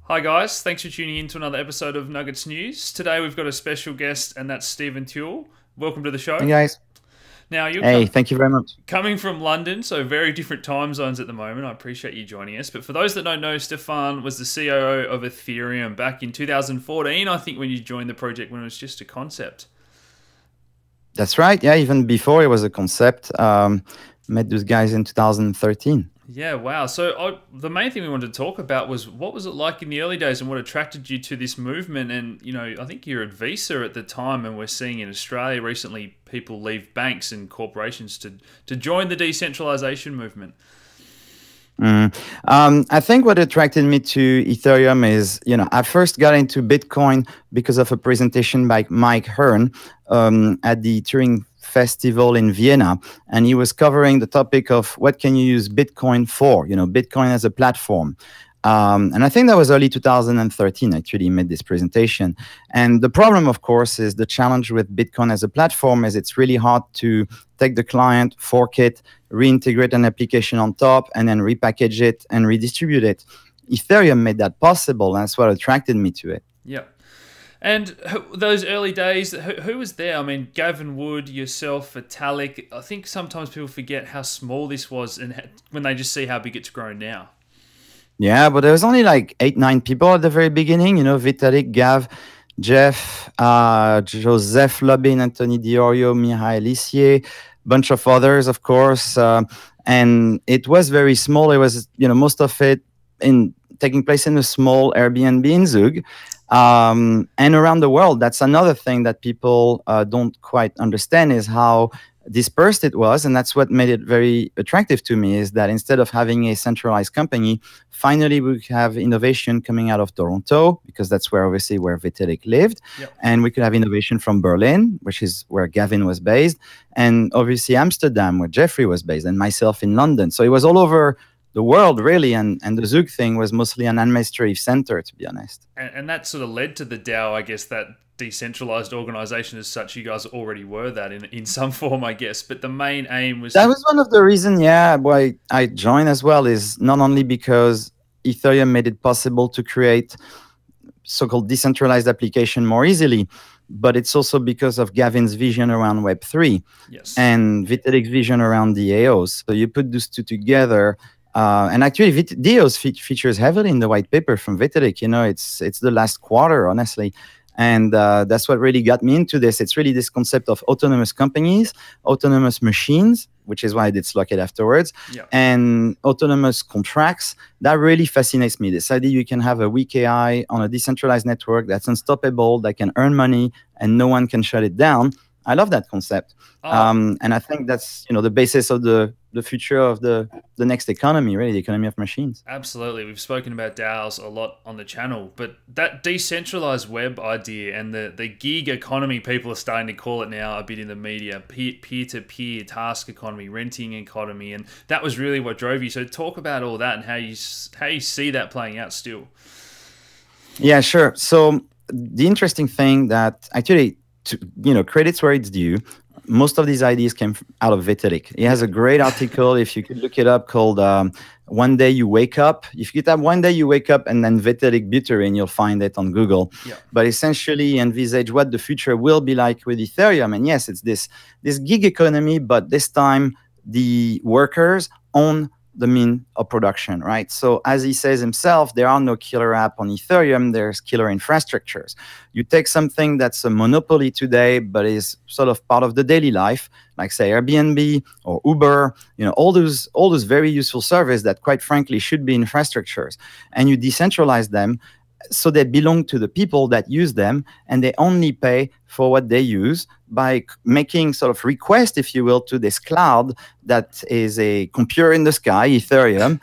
Hi guys, thanks for tuning in to another episode of Nuggets News. Today we've got a special guest and that's Stephan Tual. Welcome to the Hey show. guys. Now you're Hey, thank you very much. coming from London, so very different time zones at the moment. I appreciate you joining us. But for those that don't know, Stephan was the COO of Ethereum back in 2014, I think, when you joined the project when it was just a concept. That's right. Yeah, even before it was a concept. Met those guys in 2013. Yeah, wow. So the main thing we wanted to talk about was what was it like in the early days and what attracted you to this movement? And, I think you're at Visa at the time, and we're seeing in Australia recently people leave banks and corporations to join the decentralization movement. I think what attracted me to Ethereum is, I first got into Bitcoin because of a presentation by Mike Hearn at the Turing Festival in Vienna, and he was covering the topic of what can you use Bitcoin for, Bitcoin as a platform. And I think that was early 2013, actually, he made this presentation. And the problem, of course, is the challenge with Bitcoin as a platform is it's really hard to take the client, fork it, reintegrate an application on top, and then repackage it and redistribute it. Ethereum made that possible, and that's what attracted me to it. Yeah. And those early days, who was there? I mean, Gavin Wood, yourself, Vitalik. I think sometimes people forget how small this was and when they just see how big it's grown now. Yeah, but there was only like 8, 9 people at the very beginning. Vitalik, Gav, Jeff, Joseph Lubin, Anthony Diorio, Mihai Lissier, bunch of others, of course. And it was very small. It was, most of it taking place in a small Airbnb in Zug. And around the world, that's another thing that people don't quite understand is how dispersed it was. And that's what made it very attractive to me is that instead of having a centralized company, finally we have innovation coming out of Toronto, because that's where obviously where Vitalik lived. Yep. And we could have innovation from Berlin, which is where Gavin was based. And obviously Amsterdam, where Jeffrey was based, and myself in London. So it was all over the world, really, and the Zug thing was mostly an administrative center, to be honest. And that sort of led to the DAO, I guess, that decentralized organization as such. You guys already were that in some form, I guess. But the main aim was... That was one of the reasons, why I joined as well, is not only because Ethereum made it possible to create so-called decentralized application more easily, but it's also because of Gavin's vision around Web3 and Vitalik's vision around DAOs. So you put those two together. And actually, DAOs features heavily in the white paper from Vitalik. It's the last quarter, honestly. And that's what really got me into this. It's really this concept of autonomous companies, autonomous machines, which is why I did Slock.it afterwards, and autonomous contracts. That really fascinates me. This idea you can have a weak AI on a decentralized network that's unstoppable, that can earn money, and no one can shut it down. I love that concept. And I think that's the basis of the future of the next economy, really, the economy of machines. Absolutely. We've spoken about DAOs a lot on the channel, but that decentralized web idea and the gig economy, people are starting to call it now a bit in the media, peer-to-peer task economy, renting economy, and that was really what drove you. So talk about all that and how you see that playing out still. Yeah, sure. So the interesting thing that actually, credits where it's due. Most of these ideas came out of Vitalik. He has a great article, if you could look it up, called One Day You Wake Up. If you get that One Day You Wake Up and then Vitalik Buterin, you'll find it on Google. Yeah. But essentially envisage what the future will be like with Ethereum. And yes, it's this gig economy, but this time the workers own the mean of production, right? So as he says himself, there are no killer app on Ethereum, there's killer infrastructures. You take something that's a monopoly today, but is sort of part of the daily life, like say Airbnb or Uber, all those very useful services that quite frankly should be infrastructures. And you decentralize them so they belong to the people that use them, and they only pay for what they use by making sort of request, if you will, to this cloud that is a computer in the sky, Ethereum,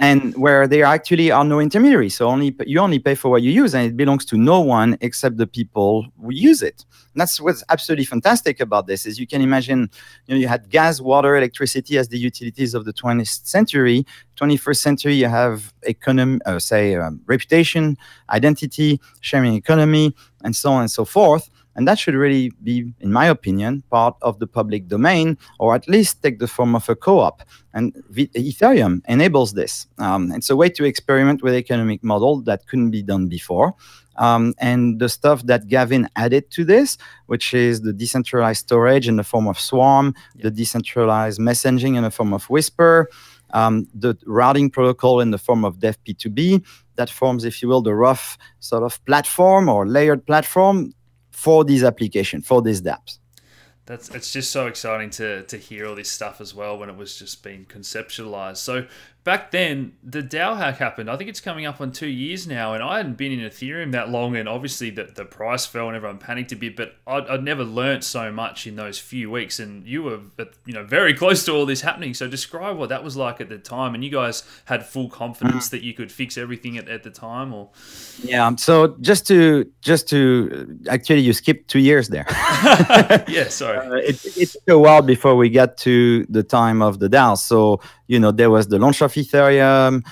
and where there actually are no intermediaries. So you only pay for what you use, and it belongs to no one except the people who use it. And that's what's absolutely fantastic about this, is you can imagine, you had gas, water, electricity as the utilities of the 20th century. 21st century, you have economy, reputation, identity, sharing economy, and so on and so forth. And that should really be, in my opinion, part of the public domain, or at least take the form of a co-op. And Ethereum enables this. It's a way to experiment with economic model that couldn't be done before. And the stuff that Gavin added to this, which is the decentralized storage in the form of Swarm, the decentralized messaging in the form of Whisper, the routing protocol in the form of Dev P2B, that forms, if you will, the rough sort of platform or layered platform for these applications, for these dApps. It's just so exciting to hear all this stuff as well when it was just being conceptualized. So back then, the DAO hack happened. I think it's coming up on 2 years now, and I hadn't been in Ethereum that long, and obviously the price fell and everyone panicked a bit, but I'd never learnt so much in those few weeks, and you were very close to all this happening. So describe what that was like at the time, and you guys had full confidence that you could fix everything at the time, or? Yeah, so just to actually, you skipped 2 years there. Yeah, sorry. It took a while before we got to the time of the DAO. So, there was the launch of Ethereum,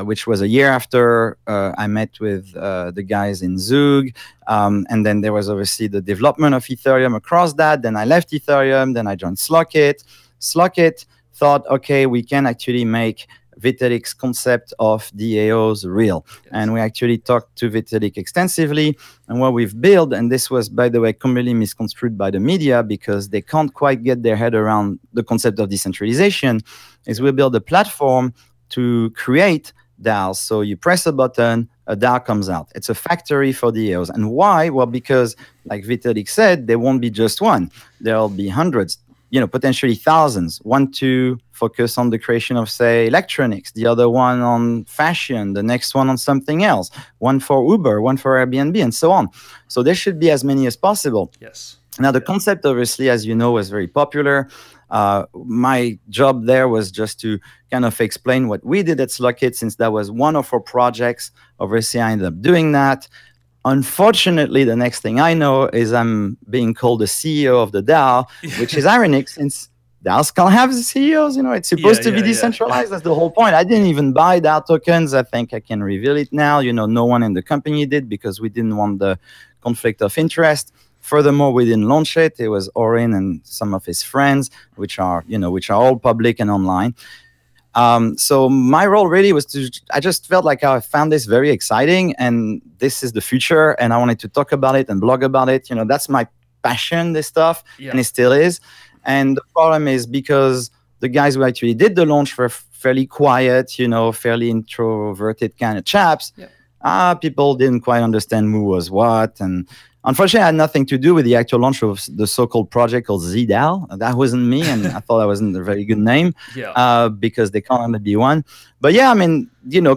which was a year after I met with the guys in Zug. And then there was obviously the development of Ethereum across that. Then I left Ethereum. Then I joined Slock.it. Slock.it thought, okay, we can actually make Vitalik's concept of DAOs real. Yes. And we actually talked to Vitalik extensively. And what we've built, and this was, by the way, completely misconstrued by the media because they can't quite get their head around the concept of decentralization, is we built a platform to create DAOs. So you press a button, a DAO comes out. It's a factory for DAOs. And why? Well, because like Vitalik said, there won't be just one. There'll be hundreds, potentially thousands. One to focus on the creation of, say, electronics, the other one on fashion, the next one on something else, one for Uber, one for Airbnb, and so on. So there should be as many as possible. Yes. Now, the concept, obviously, as you know, was very popular. My job there was just to kind of explain what we did at Slock.it, since that was one of our projects. Obviously, I ended up doing that. Unfortunately, the next thing I know is I'm being called the CEO of the DAO, which is ironic since DAOs can't have CEOs. It's supposed to be decentralized. That's the whole point. I didn't even buy DAO tokens. I think I can reveal it now. No one in the company did because we didn't want the conflict of interest. Furthermore, we didn't launch it. It was Orin and some of his friends, which are all public and online. So my role really was I just felt like I found this very exciting and this is the future and I wanted to talk about it and blog about it. That's my passion, this stuff, and it still is. And the problem is because the guys who actually did the launch were fairly quiet, fairly introverted kind of chaps. People didn't quite understand who was what. And unfortunately, I had nothing to do with the actual launch of the so-called project called ZDAO. That wasn't me, and I thought that wasn't a very good name because they can't only be one. But yeah, I mean,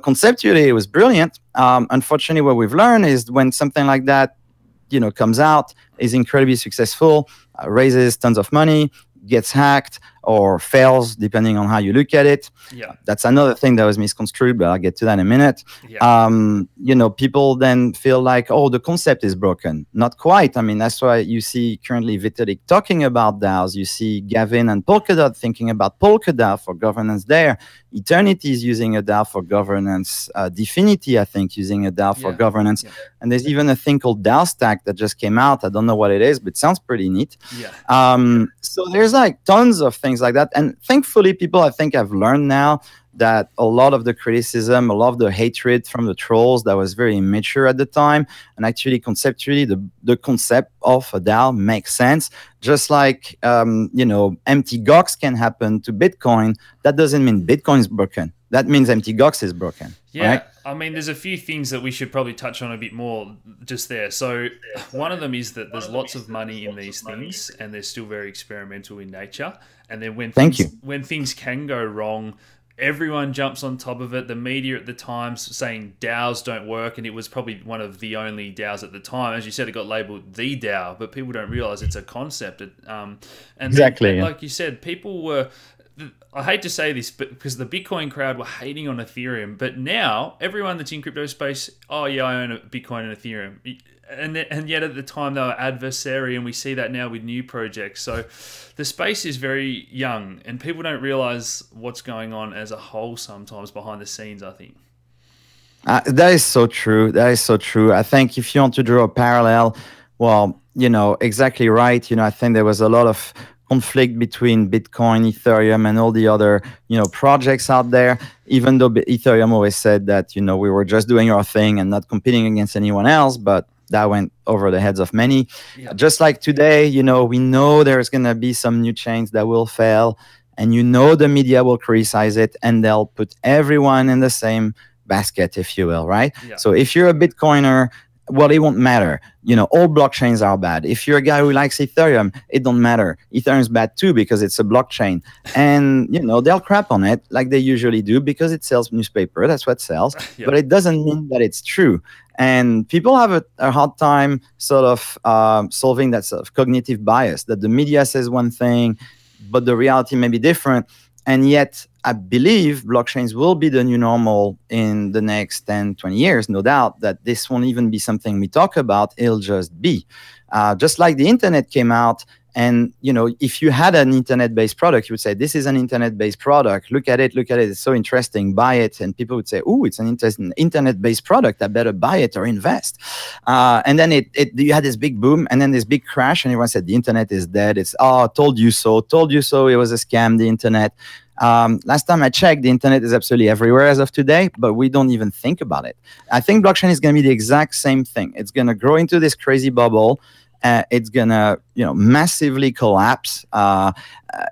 conceptually, it was brilliant. Unfortunately, what we've learned is when something like that, comes out, is incredibly successful, raises tons of money, gets hacked, or fails, depending on how you look at it. That's another thing that was misconstrued, but I'll get to that in a minute. People then feel like, oh, the concept is broken. Not quite. I mean, that's why you see currently Vitalik talking about DAOs. You see Gavin and Polkadot thinking about Polkadot for governance there. Eternity is using a DAO for governance. Dfinity, I think, using a DAO for governance. And there's even a thing called DAO Stack that just came out. I don't know what it is, but it sounds pretty neat. So there's like tons of things like that. And thankfully, people, I think, have learned now that a lot of the criticism, a lot of the hatred from the trolls that was very immature at the time, and actually conceptually, the concept of a DAO makes sense. Just like, empty GOX can happen to Bitcoin. That doesn't mean Bitcoin is broken. That means empty GOX is broken. Right? I mean, there's a few things that we should probably touch on a bit more just there. So one of them is that there's lots of money in these things and they're still very experimental in nature. And then when things can go wrong, everyone jumps on top of it. The media at the time saying DAOs don't work, and it was probably one of the only DAOs at the time. As you said, it got labeled the DAO, but people don't realize it's a concept. Exactly. Like you said, people were... I hate to say this, but because the Bitcoin crowd were hating on Ethereum, but now everyone that's in crypto space, oh yeah, I own a Bitcoin and Ethereum, and yet at the time they were adversary, and we see that now with new projects. So the space is very young, and people don't realize what's going on as a whole sometimes behind the scenes, I think. That is so true. That is so true. I think if you want to draw a parallel, well, exactly right. I think there was a lot of conflict between Bitcoin, Ethereum, and all the other, projects out there. Even though Ethereum always said that, we were just doing our thing and not competing against anyone else, but that went over the heads of many. Yeah. Just like today, we know there's going to be some new chains that will fail, and the media will criticize it, and they'll put everyone in the same basket, if you will, right? Yeah. So if you're a Bitcoiner, well, it won't matter. All blockchains are bad. If you're a guy who likes Ethereum, it don't matter. Ethereum's bad too because it's a blockchain. And, they'll crap on it like they usually do because it sells newspaper. That's what sells. Yep. But it doesn't mean that it's true. And people have a hard time sort of solving that sort of cognitive bias that the media says one thing, but the reality may be different. And yet, I believe blockchains will be the new normal in the next 10, 20 years. No doubt that this won't even be something we talk about. It'll just be. Just like the internet came out. And, if you had an internet-based product, you would say, this is an internet-based product. Look at it. It's so interesting. Buy it. And people would say, oh, it's an interesting internet-based product. I better buy it or invest. And then you had this big boom and then this big crash. And everyone said, the internet is dead. It's, told you so. Told you so. It was a scam, the internet. Last time I checked, the internet is absolutely everywhere as of today, but we don't even think about it. I think blockchain is going to be the exact same thing. It's going to grow into this crazy bubble. It's gonna, massively collapse,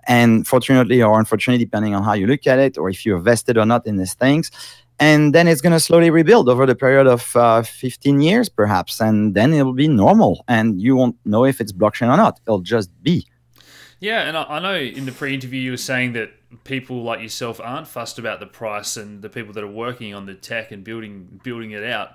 and fortunately or unfortunately, depending on how you look at it, or if you're vested or not in these things, and then it's gonna slowly rebuild over the period of 15 years, perhaps, and then it'll be normal, and you won't know if it's blockchain or not. It'll just be. Yeah, and I know in the pre-interview you were saying that people like yourself aren't fussed about the price, and the people that are working on the tech and building it out.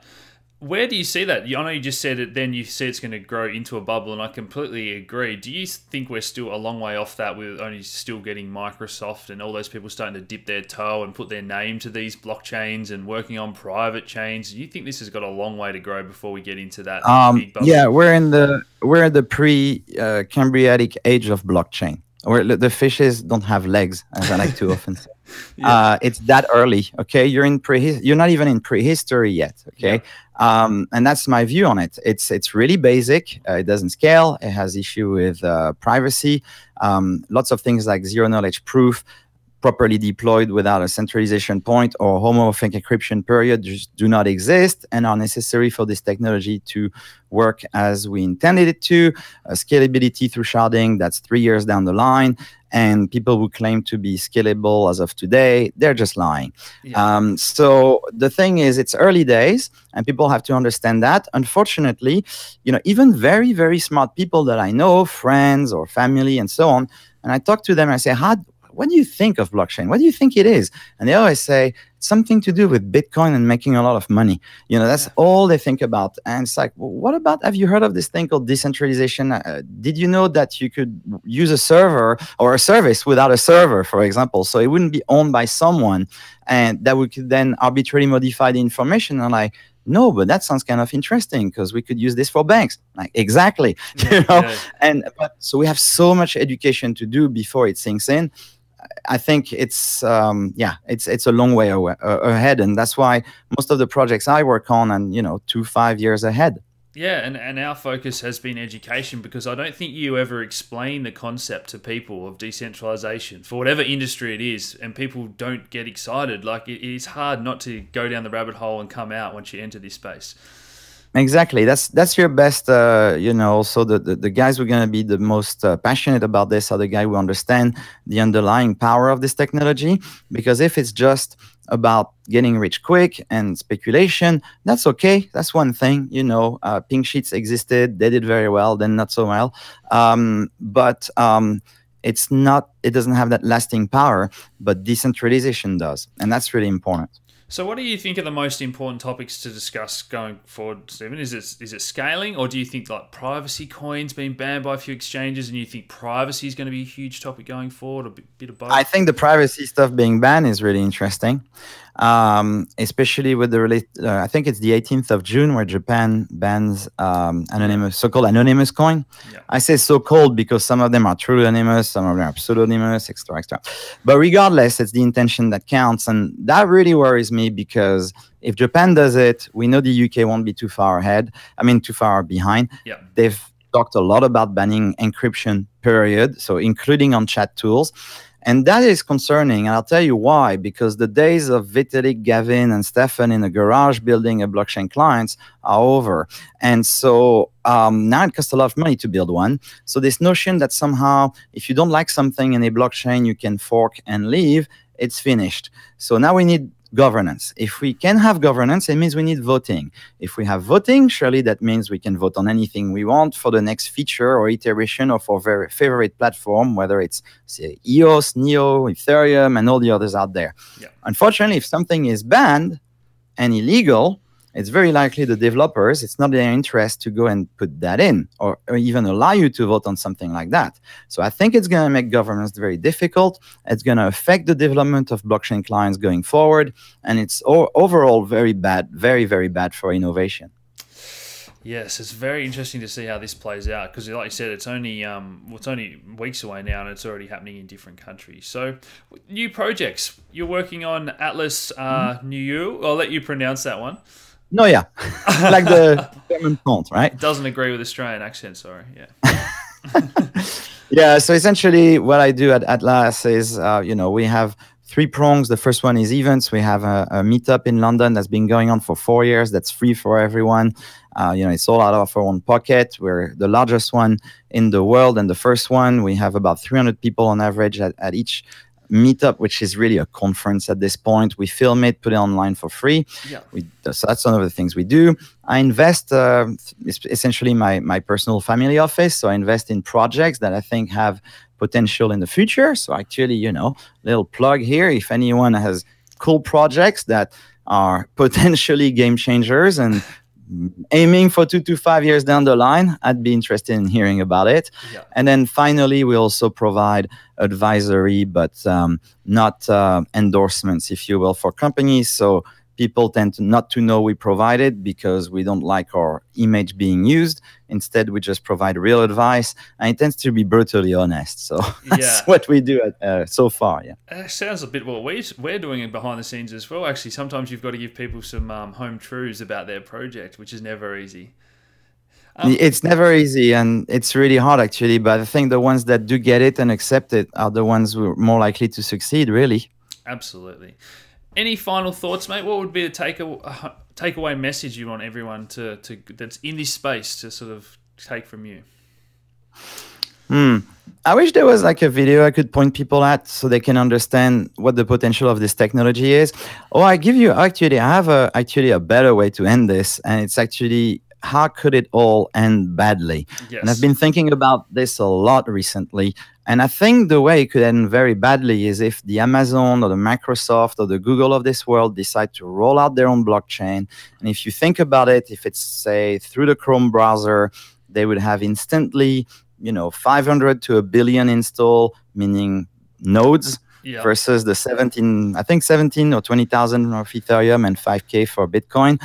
Where do you see that? I know you just said it, then you said it's going to grow into a bubble, and I completely agree. Do you think we're still a long way off that, with only still getting Microsoft and all those people starting to dip their toe and put their name to these blockchains and working on private chains? Do you think this has got a long way to grow before we get into that big bubble? Yeah, we're in the pre-Cambriatic age of blockchain, where the fishes don't have legs, as I like to often say. Yeah. It's that early, okay? You're not even in prehistory yet, okay? Yeah. And that's my view on it. It's really basic. It doesn't scale. It has issue with privacy. Lots of things like zero knowledge proof, properly deployed without a centralization point or homomorphic encryption period, just do not exist and are necessary for this technology to work as we intended it to. Scalability through sharding, that's 3 years down the line. And people who claim to be scalable as of today, they're just lying. Yeah. So the thing is, it's early days, and people have to understand that. Unfortunately, even very, very smart people that I know, friends or family and so on, and I talk to them and I say, what do you think of blockchain? What do you think it is? And they always say, something to do with Bitcoin and making a lot of money. That's all they think about. And it's like, well, what about, have you heard of this thing called decentralization? Did you know that you could use a server or a service without a server, for example? So it wouldn't be owned by someone, and that we could then arbitrarily modify the information. And like, no, but that sounds kind of interesting because we could use this for banks. Like, exactly. But so we have so much education to do before it sinks in. I think it's a long way ahead, and that's why most of the projects I work on, and 2-5 years ahead. Yeah, and our focus has been education, because I don't think you ever explain the concept to people of decentralization for whatever industry it is, and people don't get excited. Like, it is hard not to go down the rabbit hole and come out once you enter this space. Exactly. That's your best, so the guys who are going to be the most passionate about this are the guys who understand the underlying power of this technology. Because if it's just about getting rich quick and speculation, that's okay. That's one thing. Pink sheets existed. They did very well, then not so well. But it's not, it doesn't have that lasting power, but decentralization does. And that's really important. So what do you think are the most important topics to discuss going forward, Stephan? Is it scaling, or do you think like privacy coins being banned by a few exchanges, and you think privacy is going to be a huge topic going forward, or a bit of both? I think the privacy stuff being banned is really interesting, especially with the I think it's the 18th of June where Japan bans anonymous, so-called anonymous coin. Yeah. I say so-called because some of them are truly anonymous, some of them are pseudonymous, extra. But regardless, it's the intention that counts, and that really worries me, because if Japan does it, we know the UK won't be too far ahead. I mean, too far behind. Yeah. talked a lot about banning encryption, period, so including on chat tools. And that is concerning, and I'll tell you why. Because the days of Vitalik, Gavin, and Stephan in a garage building a blockchain clients are over. And so now it costs a lot of money to build one. So this notion that somehow, if you don't like something in a blockchain, you can fork and leave, it's finished. So now we need governance. If we can have governance, it means we need voting. If we have voting, surely that means we can vote on anything we want for the next feature or iteration of our very favorite platform, whether it's, say, EOS, NEO, Ethereum, and all the others out there. Yeah. Unfortunately, if something is banned and illegal, it's very likely the developers, it's not their interest to go and put that in or even allow you to vote on something like that. So I think it's going to make governance very difficult. It's going to affect the development of blockchain clients going forward. And it's overall very bad, very, very bad for innovation. Yes, it's very interesting to see how this plays out because, like you said, it's only weeks away now, and it's already happening in different countries. So, new projects you're working on, Atlas New. I'll let you pronounce that one. No, yeah, like the German font, right? Doesn't agree with Australian accent. Sorry, yeah. Yeah. So essentially, what I do at Atlas is, we have 3 prongs. The first one is events. We have a meetup in London that's been going on for 4 years. That's free for everyone. It's all out of our own pocket. We're the largest one in the world, and the first one. We have about 300 people on average at each meetup, which is really a conference at this point. We film it, put it online for free. Yeah. So that's one of the things we do. I invest, essentially my personal family office. So I invest in projects that I think have potential in the future. So actually, little plug here. If anyone has cool projects that are potentially game changers and aiming for 2 to 5 years down the line, I'd be interested in hearing about it. Yeah. And then finally, we also provide advisory, but not endorsements, if you will, for companies. So people tend not to know we provide it because we don't like our image being used. Instead, we just provide real advice, and it tends to be brutally honest. So that's what we do so far. Yeah, it sounds a bit what we're doing behind the scenes as well. Actually, sometimes you've got to give people some home truths about their project, which is never easy. It's never easy, and it's really hard, actually. But I think the ones that do get it and accept it are the ones who are more likely to succeed, really. Absolutely. Any final thoughts, mate? What would be a takeaway message you want everyone to that's in this space to sort of take from you? I wish there was like a video I could point people at so they can understand what the potential of this technology is. Or I have a better way to end this, and it's actually, how could it all end badly? Yes. And I've been thinking about this a lot recently. And I think the way it could end very badly is if the Amazon or the Microsoft or the Google of this world decide to roll out their own blockchain. And if you think about it, if it's, say, through the Chrome browser, they would have instantly, 500 to 1 billion install, meaning nodes, versus the 17 or 20,000 of Ethereum and 5K for Bitcoin.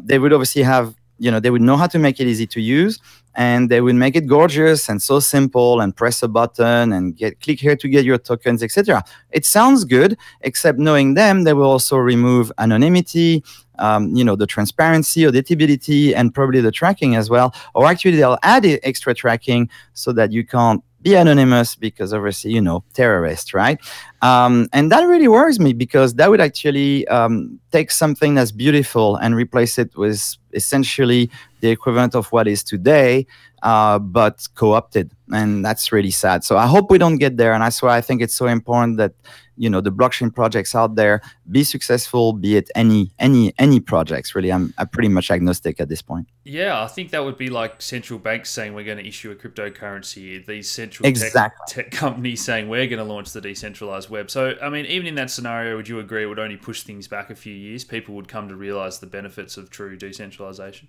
They would obviously have, they would know how to make it easy to use. And they will make it gorgeous and so simple, and press a button and click here to get your tokens, etc. It sounds good, except knowing them, they will also remove anonymity, the transparency, auditability, and probably the tracking as well. Or actually, they'll add extra tracking so that you can't be anonymous because obviously, terrorists, right? And that really worries me because that would actually take something that's beautiful and replace it with essentially the equivalent of what is today, but co-opted. And that's really sad. So I hope we don't get there. And that's why I think it's so important that, the blockchain projects out there be successful, be it any projects, really. I'm pretty much agnostic at this point. Yeah, I think that would be like central banks saying we're going to issue a cryptocurrency. These central tech companies saying we're going to launch the decentralized web. So, I mean, even in that scenario, would you agree it would only push things back a few years? People would come to realize the benefits of true decentralization.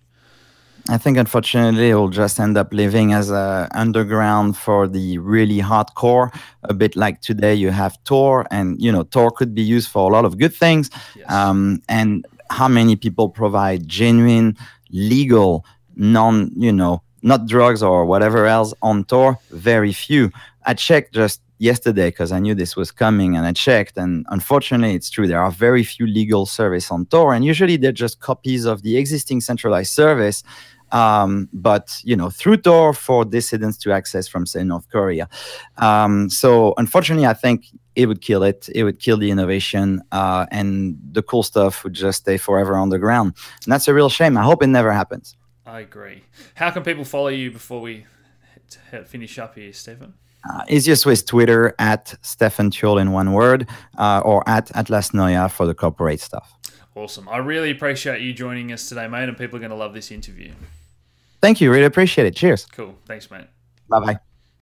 I think, unfortunately, it will just end up living as a underground for the really hardcore, a bit like today you have Tor, and, Tor could be used for a lot of good things. Yes. And how many people provide genuine, legal, not drugs or whatever else on Tor? Very few. I checked just yesterday because I knew this was coming, and I checked, and unfortunately it's true, there are very few legal service on Tor, and usually they're just copies of the existing centralized service but through door for dissidents to access from, say, North Korea. So unfortunately, I think it would kill it. It would kill the innovation, and the cool stuff would just stay forever on the ground. And that's a real shame. I hope it never happens. I agree. How can people follow you before we finish up here, Stephan? Easiest way is Twitter at Stephan Tual in one word, or at Atlas Noya for the corporate stuff. Awesome. I really appreciate you joining us today, mate, and people are going to love this interview. Thank you. Really appreciate it. Cheers. Cool. Thanks, mate. Bye-bye.